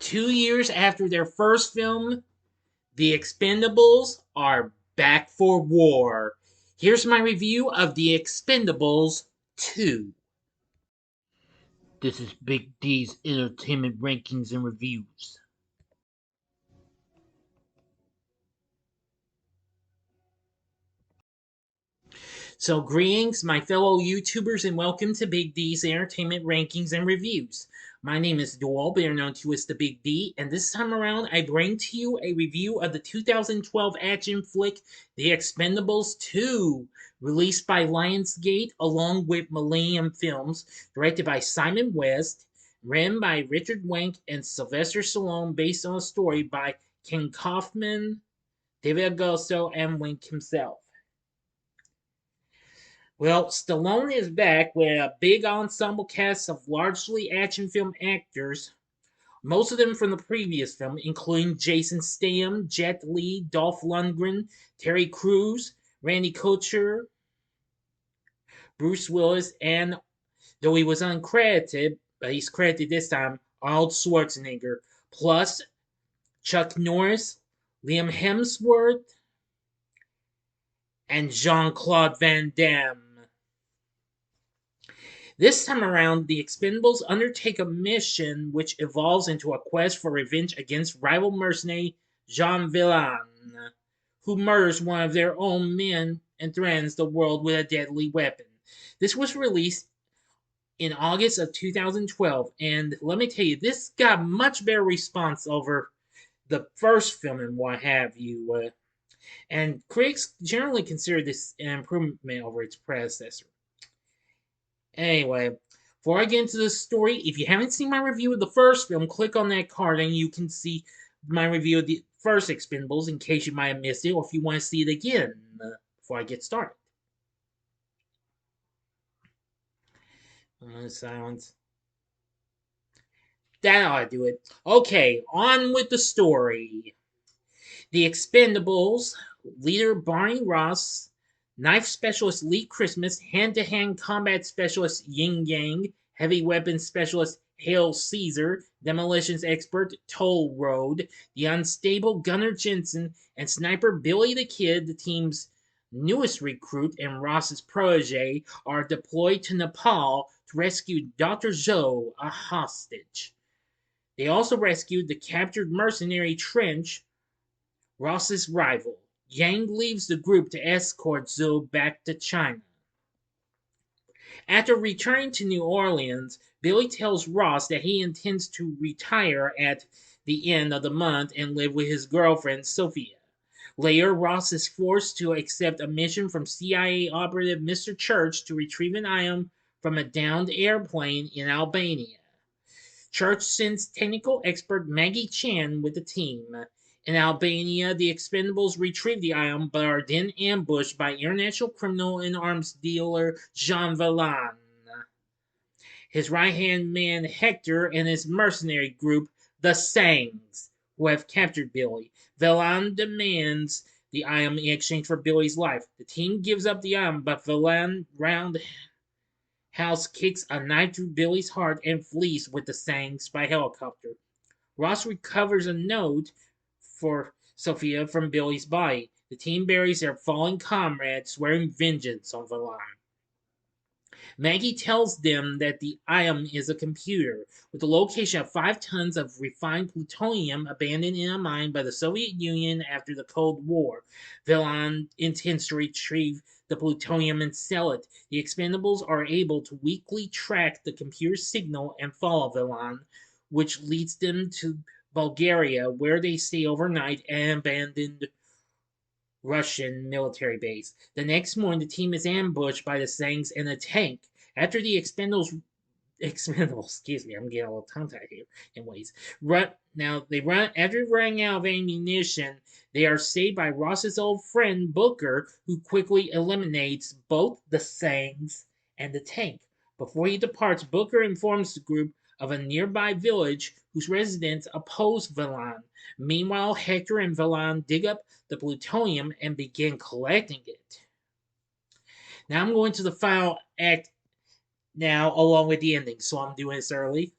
2 years after their first film, The Expendables are back for war. Here's my review of The Expendables 2. This is Big D's Entertainment Rankings and Reviews. So, greetings, my fellow YouTubers, and welcome to Big D's Entertainment Rankings and Reviews. My name is Dolph, better known to as the Big D, and this time around I bring to you a review of the 2012 action flick The Expendables 2, released by Lionsgate along with Millennium Films, directed by Simon West, written by Richard Wenk and Sylvester Stallone, based on a story by Ken Kaufman, David Agosto, and Wenk himself. Well, Stallone is back with a big ensemble cast of largely action film actors, most of them from the previous film, including Jason Statham, Jet Li, Dolph Lundgren, Terry Crews, Randy Couture, Bruce Willis, and, though he was uncredited, but he's credited this time, Arnold Schwarzenegger, plus Chuck Norris, Liam Hemsworth, and Jean-Claude Van Damme. This time around, the Expendables undertake a mission which evolves into a quest for revenge against rival mercenary Jean Villain, who murders one of their own men and threatens the world with a deadly weapon. This was released in August of 2012, and let me tell you, this got much better response over the first film and what have you. And critics generally consider this an improvement over its predecessor. Anyway, before I get into the story, if you haven't seen my review of the first film, click on that card and you can see my review of the first Expendables in case you might have missed it or if you want to see it again before I get started. Silence. That ought to do it. Okay, on with the story. The Expendables leader Barney Ross, knife specialist Lee Christmas, hand-to-hand combat specialist Yin Yang, heavy weapons specialist Hail Caesar, demolitions expert Toll Road, the unstable Gunnar Jensen, and sniper Billy the Kid, the team's newest recruit and Ross's protege, are deployed to Nepal to rescue Dr. Zhou, a hostage. They also rescued the captured mercenary Trench, Ross's rival. Yang leaves the group to escort Zhou back to China. After returning to New Orleans, Billy tells Ross that he intends to retire at the end of the month and live with his girlfriend, Sophia. Later, Ross is forced to accept a mission from CIA operative Mr. Church to retrieve an item from a downed airplane in Albania. Church sends technical expert Maggie Chan with the team. In Albania, the Expendables retrieve the item but are then ambushed by international criminal and arms dealer Jean Villain, his right-hand man Hector, and his mercenary group, the Sangs, who have captured Billy. Villain demands the item in exchange for Billy's life. The team gives up the item, but Villain roundhouse kicks a knife through Billy's heart and flees with the Sangs by helicopter. Ross recovers a note for Sophia from Billy's body. The team buries their fallen comrade, swearing vengeance on Villain. Maggie tells them that the item is a computer with the location of 5 tons of refined plutonium abandoned in a mine by the Soviet Union after the Cold War. Villain intends to retrieve the plutonium and sell it. The Expendables are able to weakly track the computer signal and follow Villain, which leads them to Bulgaria, where they stay overnight at an abandoned Russian military base. The next morning, the team is ambushed by the Sangs and a tank. After the Expendables, excuse me, I'm getting a little tongue-tied here. Anyways, after running out of ammunition. They are saved by Ross's old friend Booker, who quickly eliminates both the Sangs and the tank. Before he departs, Booker informs the group of a nearby village whose residents oppose Villain. Meanwhile, Hector and Villain dig up the plutonium and begin collecting it. Now I'm going to the final act now, along with the ending, so I'm doing this early.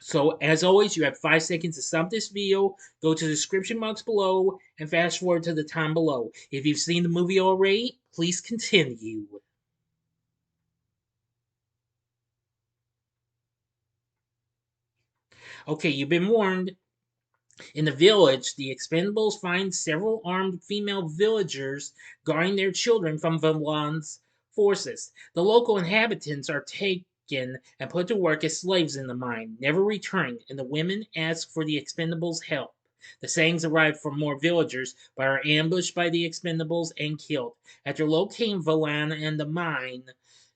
So, as always, you have 5 seconds to stop this video, go to the description box below, and fast forward to the time below. If you've seen the movie already, please continue. Okay, you've been warned. In the village, the Expendables find several armed female villagers guarding their children from Valan's forces. The local inhabitants are taken and put to work as slaves in the mine, never returning, and the women ask for the Expendables' help. The Sangs arrive for more villagers, but are ambushed by the Expendables and killed. After locating Valan and the mine,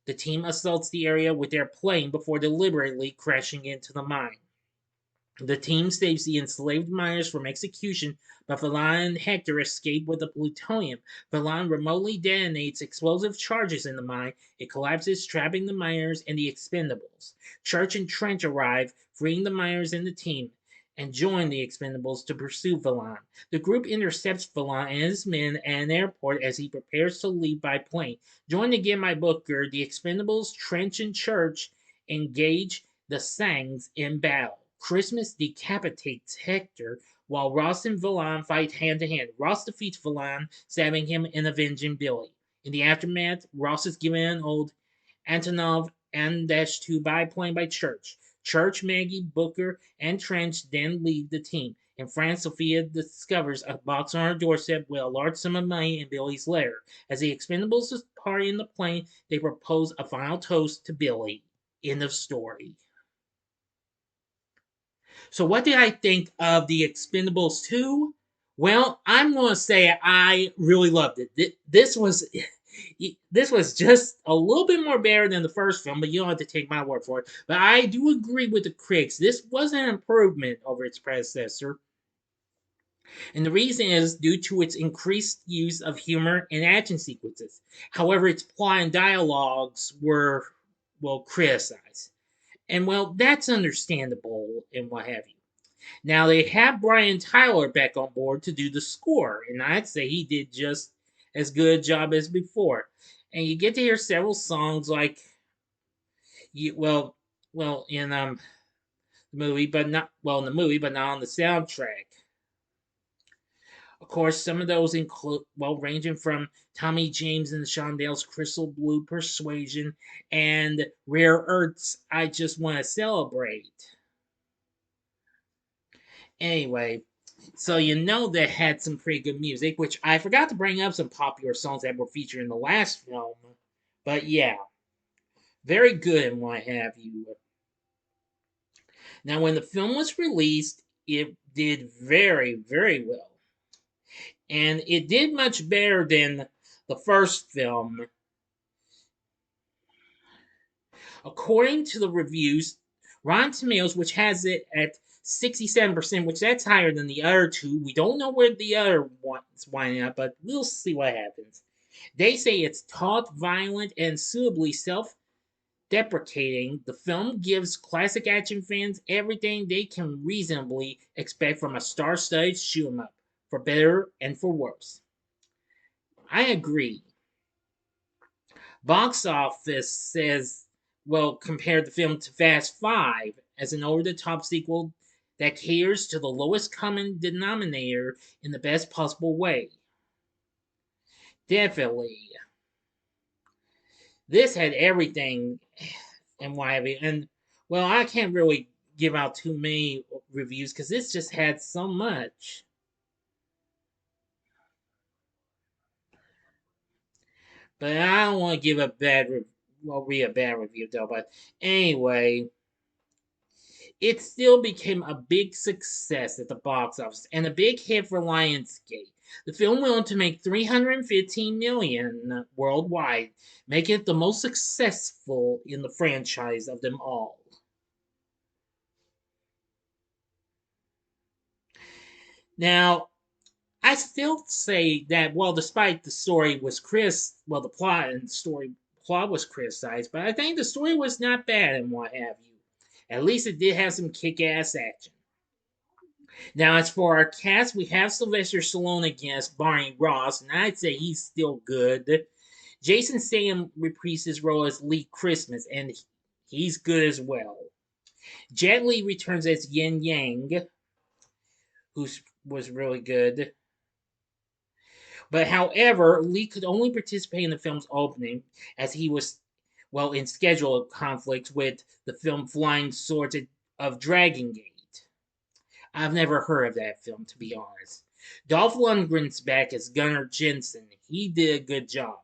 the team assaults the area with their plane before deliberately crashing into the mine. The team saves the enslaved miners from execution, but Valan and Hector escape with the plutonium. Valan remotely detonates explosive charges in the mine. It collapses, trapping the miners and the Expendables. Church and Trench arrive, freeing the miners and the team, and join the Expendables to pursue Valan. The group intercepts Valan and his men at an airport as he prepares to leave by plane. Joined again by Booker, the Expendables, Trench, and Church engage the Sangs in battle. Christmas decapitates Hector while Ross and Valan fight hand to hand. Ross defeats Valan, stabbing him and avenging Billy. In the aftermath, Ross is given an old Antonov N-2 biplane by Church. Church, Maggie, Booker, and Trench then leave the team. In France, Sophia discovers a box on her doorstep with a large sum of money in Billy's lair. As the Expendables party in the plane, they propose a final toast to Billy. End of story. So, what did I think of the Expendables 2? Well, I'm going to say I really loved it. This was just a little bit more better than the first film, but you don't have to take my word for it. But I do agree with the critics. This was an improvement over its predecessor. And the reason is due to its increased use of humor and action sequences. However, its plot and dialogues were, well, criticized. And, well, that's understandable and what have you. Now they have Brian Tyler back on board to do the score, and I'd say he did just as good a job as before. And you get to hear several songs like, in the movie, but not in the movie, but not on the soundtrack. Of course, some of those include, ranging from Tommy James and the Shondells' Crystal Blue Persuasion and Rare Earth's I Just Want to Celebrate. Anyway, so that had some pretty good music, which I forgot to bring up some popular songs that were featured in the last film. But yeah, very good and what have you. Now, when the film was released, it did very, very well. And it did much better than the first film. According to the reviews, Rotten Tomatoes, which has it at 67%, which that's higher than the other two. We don't know where the other one's winding up, but we'll see what happens. They say it's taut, violent, and suitably self-deprecating. The film gives classic action fans everything they can reasonably expect from a star-studded shoot-'em-up, for better and for worse. I agree. Box Office says, compared the film to Fast Five as an over-the-top sequel that caters to the lowest common denominator in the best possible way. Definitely. This had everything and what have you. And, I can't really give out too many reviews because this just had so much. But I don't want to give a bad read a bad review though. But anyway, it still became a big success at the box office and a big hit for Lionsgate. The film went on to make $315 million worldwide, making it the most successful in the franchise of them all. Now, I still say that despite the story was the plot and plot was criticized, but I think the story was not bad and what have you. At least it did have some kick-ass action. Now, as for our cast, we have Sylvester Stallone again as Barney Ross, and I'd say he's still good. Jason Statham reprises his role as Lee Christmas, and he's good as well. Jet Li returns as Yin Yang, who was really good. But however, Lee could only participate in the film's opening as he was, well, in schedule conflicts with the film Flying Swords of Dragon Gate. I've never heard of that film, to be honest. Dolph Lundgren's back as Gunnar Jensen. He did a good job.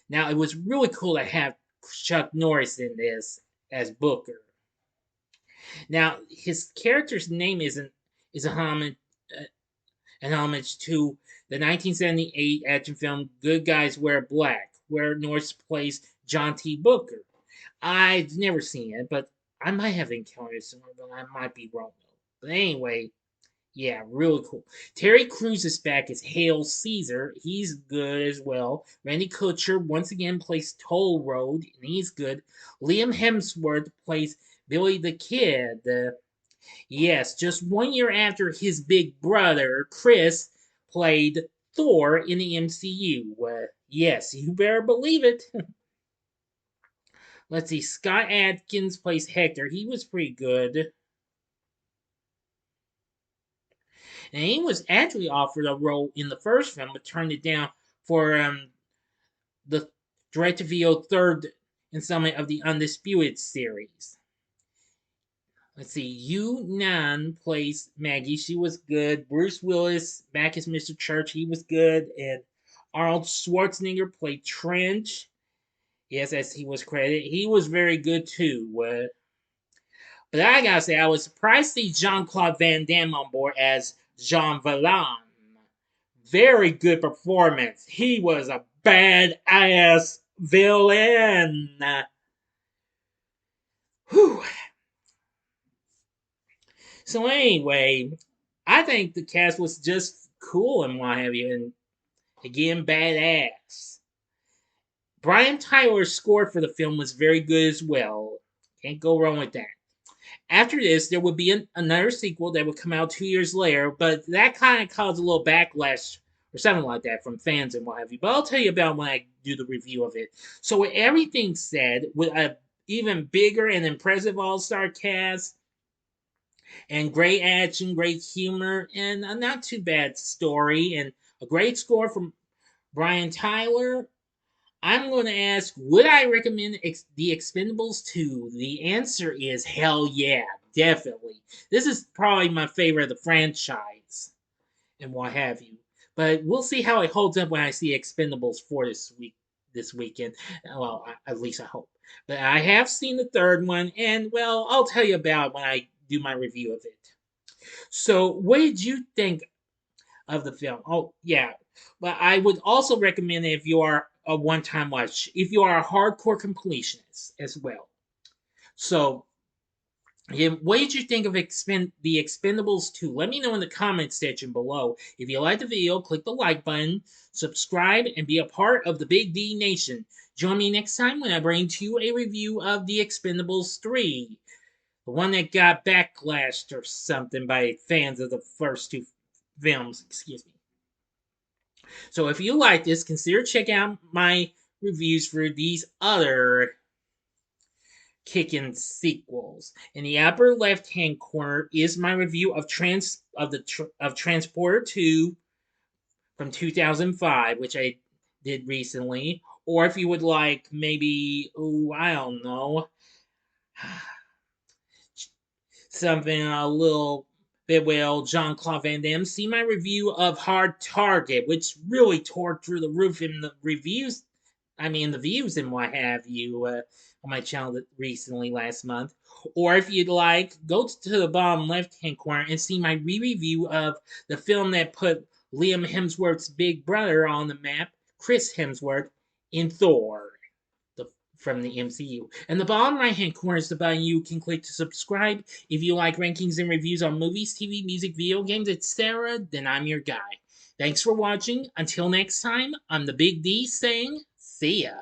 Now, it was really cool to have Chuck Norris in this as Booker. Now, his character's name is uh, an homage to the 1978 action film Good Guys Wear Black, where Norris plays John T. Booker. I've never seen it, but I might have encountered it somewhere, but I might be wrong. But anyway, yeah, really cool. Terry Crews is back as Hail Caesar. He's good as well. Randy Couture once again plays Toll Road, and he's good. Liam Hemsworth plays Billy the Kid. Yes, just 1 year after his big brother, Chris, played Thor in the MCU. Yes, you better believe it. Let's see, Scott Adkins plays Hector. He was pretty good. And he was actually offered a role in the first film, but turned it down for the direct-to-video third installment of the Undisputed series. Let's see, Yu Nan plays Maggie. She was good. Bruce Willis back as Mr. Church. He was good. And Arnold Schwarzenegger played Trench. Yes, as he was credited. He was very good too. But I gotta say, I was surprised to see Jean-Claude Van Damme on board as Jean Valjean. Very good performance. He was a badass villain. Whew. So anyway, I think the cast was just cool and what have you, and again, badass. Brian Tyler's score for the film was very good as well. Can't go wrong with that. After this, there would be another sequel that would come out 2 years later, but that kind of caused a little backlash or something like that from fans and what have you. But I'll tell you about when I do the review of it. So, with everything said, with a even bigger and impressive all-star cast, and great action, great humor, and a not too bad story, and a great score from Brian Tyler, I'm going to ask, would I recommend The Expendables 2? The answer is hell yeah, definitely. This is probably my favorite of the franchise, and what have you. But we'll see how it holds up when I see Expendables 4 this weekend. Well, at least I hope. But I have seen the third one, and well, I'll tell you about it when I do my review of it. So, what did you think of the film? Oh, yeah. But I would also recommend it if you are a one-time watch, if you are a hardcore completionist as well. So, yeah, what did you think of the Expendables 2? Let me know in the comments section below. If you like the video, click the like button, subscribe, and be a part of the Big D Nation. Join me next time when I bring to you a review of the Expendables 3. The one that got backlashed or something by fans of the first two films. Excuse me. So if you like this, consider checking out my reviews for these other kicking sequels. In the upper left-hand corner is my review of Transporter 2 from 2005, which I did recently. Or if you would like, maybe, oh, I don't know, something a little bit well, Jean-Claude Van Damme, see my review of Hard Target, which really tore through the roof in the reviews. I mean, the views and what have you on my channel recently last month. Or if you'd like, go to the bottom left-hand corner and see my re-review of the film that put Liam Hemsworth's big brother on the map, Chris Hemsworth, in Thor from the MCU. And the bottom right hand corner is the button you can click to subscribe. If you like rankings and reviews on movies, TV, music, video games, etc., then I'm your guy. Thanks for watching. Until next time, I'm the Big D saying, see ya.